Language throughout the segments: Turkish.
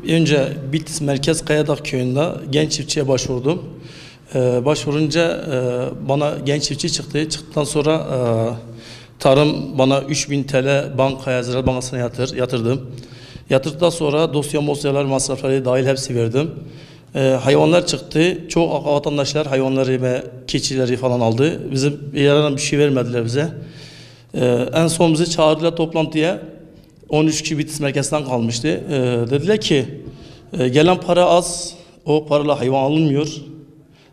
Önce Bitlis Merkez Kayadağ köyünde genç çiftçiye başvurdum. Başvurunca bana genç çiftçi çıktı. Çıktıktan sonra tarım bana 3000 TL bankaya, Ziraat Bankası'na yatırdım. Yatırdıktan sonra dosyalar, masrafları dahil hepsi verdim. Hayvanlar çıktı. Çok vatandaşlar hayvanları ve keçileri falan aldı. Bizim yararan bir şey vermediler bize. En son bizi çağırdılar toplantıya. 13 kişi Bitlis merkezden kalmıştı. Dediler ki gelen para az, o parayla hayvan alınmıyor.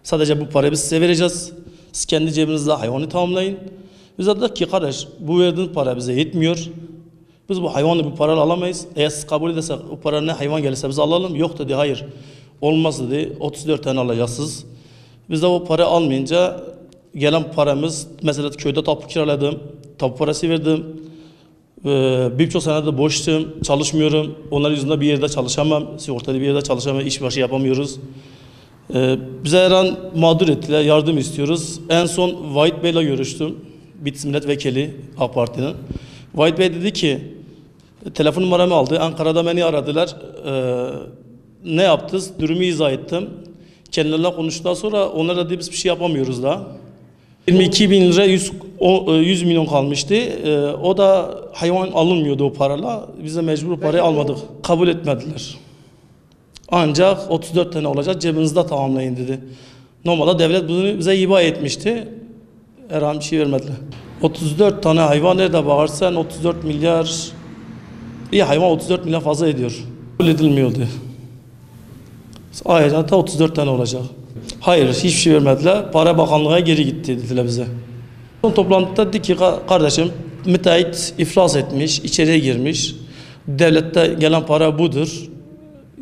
Sadece bu parayı biz size vereceğiz. Siz kendi cebinizde hayvanı tamamlayın. Biz dedik ki kardeş bu verdiğin para bize yetmiyor. Biz bu hayvanı bu parayla alamayız. Eğer siz kabul edersek o para ne hayvan gelirse biz alalım. Yok dedi, hayır. Olmaz dedi. 34 tane alacaksınız. Biz de o para almayınca gelen paramız, mesela köyde tapu kiraladım. Tapu parası verdim. Birçok senede boştum, çalışmıyorum. Onlar yüzünden bir yerde çalışamam. Sigortalı bir yerde çalışamam, işbaşı yapamıyoruz. Bize her an mağdur ettiler, yardım istiyoruz. En son Vahit Bey'le görüştüm. Bitlis Milletvekili AK Parti'nin. Vahit Bey dedi ki, telefon numaramı aldı. Ankara'da beni aradılar. Ne yaptınız? Durumu izah ettim. Kendilerine konuştuktan sonra onlar dedi biz bir şey yapamıyoruz daha. 22 bin lira 100 milyon kalmıştı. O da hayvan alınmıyordu o parayla. Biz de mecbur parayı almadık. Kabul etmediler. Ancak 34 tane olacak, cebinizde tamamlayın dedi. Normalde devlet bunu bize hiba etmişti. Herhangi bir şey vermediler. 34 tane hayvan nerede bağırsan 34 milyar. İyi hayvan 34 milyar fazla ediyor. Kabul edilmiyordu. Ayrıca da 34 tane olacak. Hayır, hiçbir şey vermediler. Para Bakanlığı'na geri gitti dediler bize. Son toplantıda dedi ki kardeşim müteahhit iflas etmiş, içeriye girmiş. Devlette gelen para budur.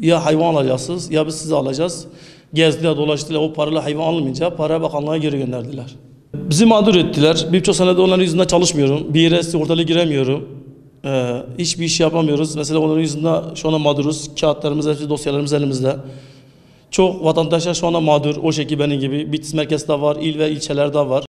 Ya hayvan alacaksınız ya biz sizi alacağız. Gezdiler, dolaştılar. O parayla hayvan alınmayınca Para Bakanlığı'na geri gönderdiler. Bizi mağdur ettiler. Birçok senede onların yüzünden çalışmıyorum. Bir yere sigortalı giremiyorum. Hiçbir iş yapamıyoruz. Mesela onların yüzünden şu anda mağduruz. Kağıtlarımız, hepsi dosyalarımız elimizde. Çok vatandaşlar şu anda mağdur. O şekilde benim gibi. Bitlis merkezde var, il ve ilçelerde var.